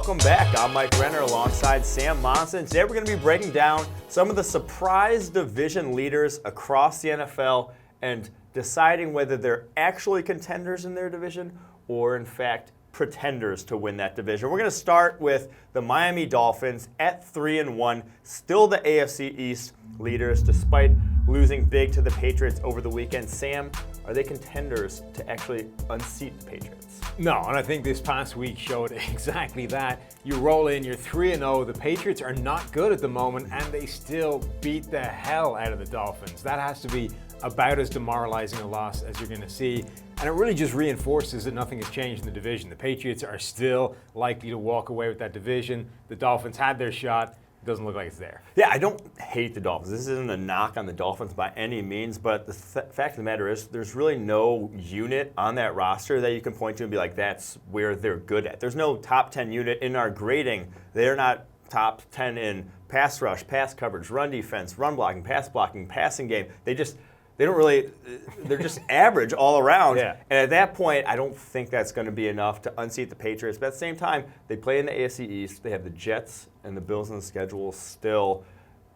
welcome back. I'm Mike Renner alongside Sam Monson. Today we're going to be breaking down some of the surprise division leaders across the NFL and deciding whether they're actually contenders in their division or, in fact, pretenders to win that division. We're going to start with the Miami Dolphins at 3-1, still the AFC East leaders despite losing big to the Patriots over the weekend. Sam, are they contenders to actually unseat the Patriots? No, and I think this past week showed exactly that. You roll in, you're 3-0, the Patriots are not good at the moment, and they still beat the hell out of the Dolphins. That has to be about as demoralizing a loss as you're going to see. And it really just reinforces that nothing has changed in the division. The Patriots are still likely to walk away with that division. The Dolphins had their shot. It doesn't look like it's there. Yeah, I don't hate the Dolphins. This isn't a knock on the Dolphins by any means, but the fact of the matter is there's really no unit on that roster that you can point to and be like, that's where they're good at. There's no top 10 unit in our grading. They're not top 10 in pass rush, pass coverage, run defense, run blocking, passing game. They're just average all around. Yeah. And at that point, I don't think that's going to be enough to unseat the Patriots. But at the same time, they play in the AFC East. They have the Jets and the Bills on the schedule, still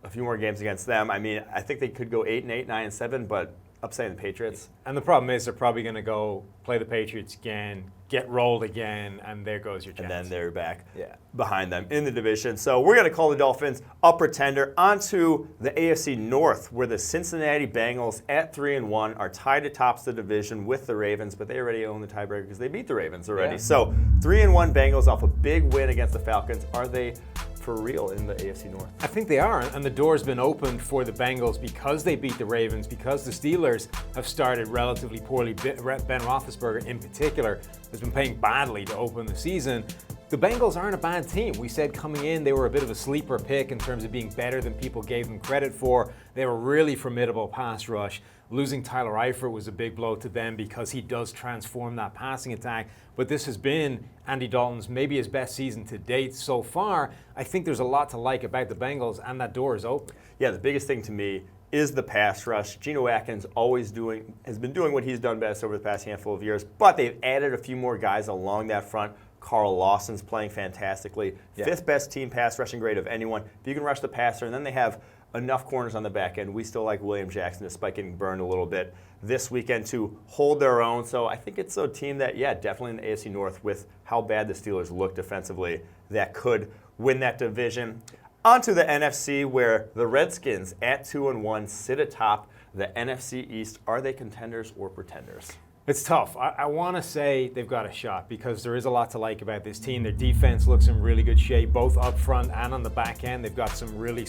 a few more games against them. I mean, I think they could go 8-8, 9-7, but upsetting the Patriots. And the problem is they're probably going to go play the Patriots again, get rolled again, and there goes your chance. And then they're back behind them in the division. So we're going to call the Dolphins a pretender. Onto the AFC North, where the Cincinnati Bengals at 3-1 are tied atop the division with the Ravens, but they already own the tiebreaker because they beat the Ravens already. Yeah. So 3-1 Bengals off a big win against the Falcons. Are they for real in the AFC North? I think they are, and the door's been opened for the Bengals because they beat the Ravens, because the Steelers have started relatively poorly. Ben Roethlisberger, in particular, has been playing badly to open the season. The Bengals aren't a bad team. We said coming in they were a bit of a sleeper pick in terms of being better than people gave them credit for. They were really formidable pass rush. Losing Tyler Eifert was a big blow to them because he does transform that passing attack. But this has been Andy Dalton's maybe his best season to date so far. I think there's a lot to like about the Bengals, and that door is open. Yeah, the biggest thing to me is the pass rush. Geno Atkins has been doing what he's done best over the past handful of years, but they've added a few more guys along that front. Carl Lawson's playing fantastically. Yeah. Fifth best team pass rushing grade of anyone. If you can rush the passer, and then they have enough corners on the back end. We still like William Jackson, despite getting burned a little bit this weekend, to hold their own. So I think it's a team that, definitely in the AFC North, with how bad the Steelers look defensively, that could win that division. Onto the NFC, where the Redskins at 2-1 sit atop the NFC East. Are they contenders or pretenders? It's tough. I want to say they've got a shot because there is a lot to like about this team. Their defense looks in really good shape, both up front and on the back end. They've got some really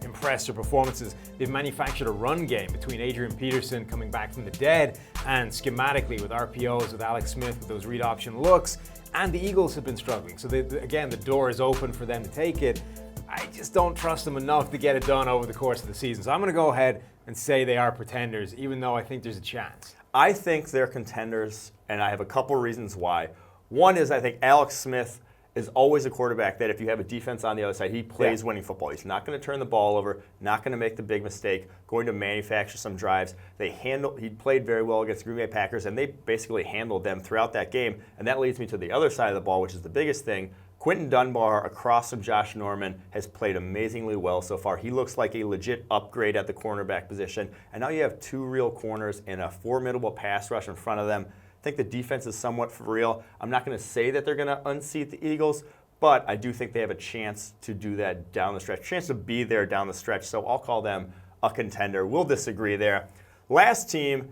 impressive performances. They've manufactured a run game between Adrian Peterson coming back from the dead and schematically with RPOs, with Alex Smith, with those read option looks. And the Eagles have been struggling. So, again, the door is open for them to take it. I just don't trust them enough to get it done over the course of the season. So I'm going to go ahead and say they are pretenders, even though I think there's a chance. I think they're contenders, and I have a couple reasons why. One is I think Alex Smith is always a quarterback that if you have a defense on the other side, he plays winning football. He's not going to turn the ball over, not going to make the big mistake, going to manufacture some drives. He played very well against the Green Bay Packers, and they basically handled them throughout that game. And that leads me to the other side of the ball, which is the biggest thing. Quentin Dunbar, across from Josh Norman, has played amazingly well so far. He looks like a legit upgrade at the cornerback position. And now you have two real corners and a formidable pass rush in front of them. I think the defense is somewhat for real. I'm not going to say that they're going to unseat the Eagles, but I do think they have a chance to do that down the stretch, chance to be there down the stretch. So I'll call them a contender. We'll disagree there. Last team,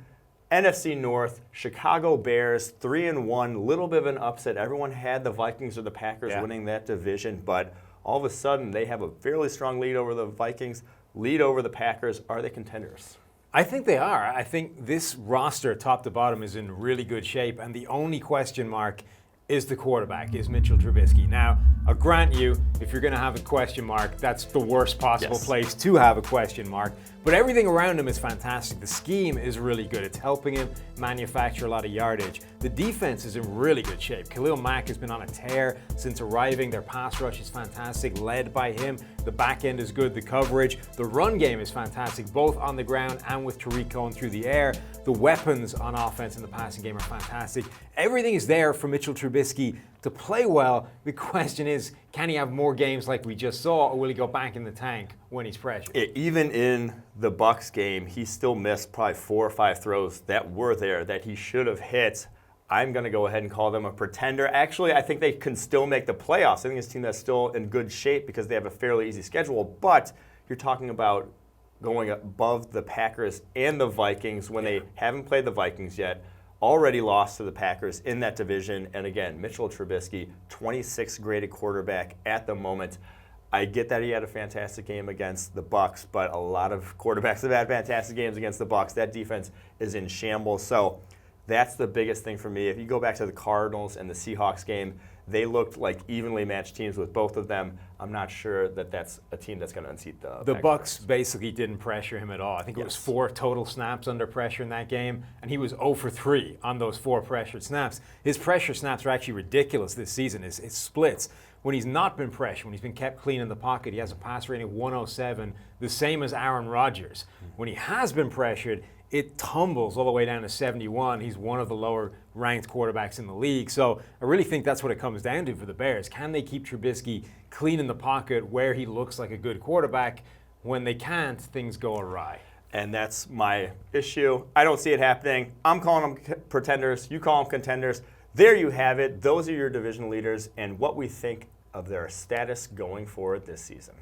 NFC North, Chicago Bears, 3-1, little bit of an upset. Everyone had the Vikings or the Packers winning that division, but all of a sudden they have a fairly strong lead over the Vikings, lead over the Packers. Are they contenders? I think they are. I think this roster, top to bottom, is in really good shape, and the only question mark is the quarterback, is Mitchell Trubisky. Now, I'll grant you, if you're going to have a question mark, that's the worst possible place to have a question mark. But everything around him is fantastic. The scheme is really good. It's helping him manufacture a lot of yardage. The defense is in really good shape. Khalil Mack has been on a tear since arriving. Their pass rush is fantastic, led by him. The back end is good, the coverage. The run game is fantastic, both on the ground and with Tariq Cohen through the air. The weapons on offense in the passing game are fantastic. Everything is there for Mitchell Trubisky to play well. The question is, can he have more games like we just saw, or will he go back in the tank when he's pressured? Even in the Bucs game, he still missed probably 4 or 5 throws that were there that he should have hit. I'm going to go ahead and call them a pretender. Actually, I think they can still make the playoffs. I think it's a team that's still in good shape because they have a fairly easy schedule. But you're talking about going above the Packers and the Vikings when they haven't played the Vikings yet, already lost to the Packers in that division. And again, Mitchell Trubisky, 26th graded quarterback at the moment. I get that he had a fantastic game against the Bucs, but a lot of quarterbacks have had fantastic games against the Bucs. That defense is in shambles. So that's the biggest thing for me. If you go back to the Cardinals and the Seahawks game, they looked like evenly matched teams with both of them. I'm not sure that that's a team that's going to unseat the Bucs basically didn't pressure him at all. I think it was 4 total snaps under pressure in that game, and he was 0 for 3 on those 4 pressured snaps. His pressure snaps are actually ridiculous this season. His splits, when he's not been pressured, when he's been kept clean in the pocket, he has a pass rating of 107, the same as Aaron Rodgers. When he has been pressured, it tumbles all the way down to 71. He's one of the lower-ranked quarterbacks in the league. So I really think that's what it comes down to for the Bears. Can they keep Trubisky clean in the pocket where he looks like a good quarterback? When they can't, things go awry. And that's my issue. I don't see it happening. I'm calling them pretenders. You call them contenders. There you have it. Those are your division leaders and what we think of their status going forward this season.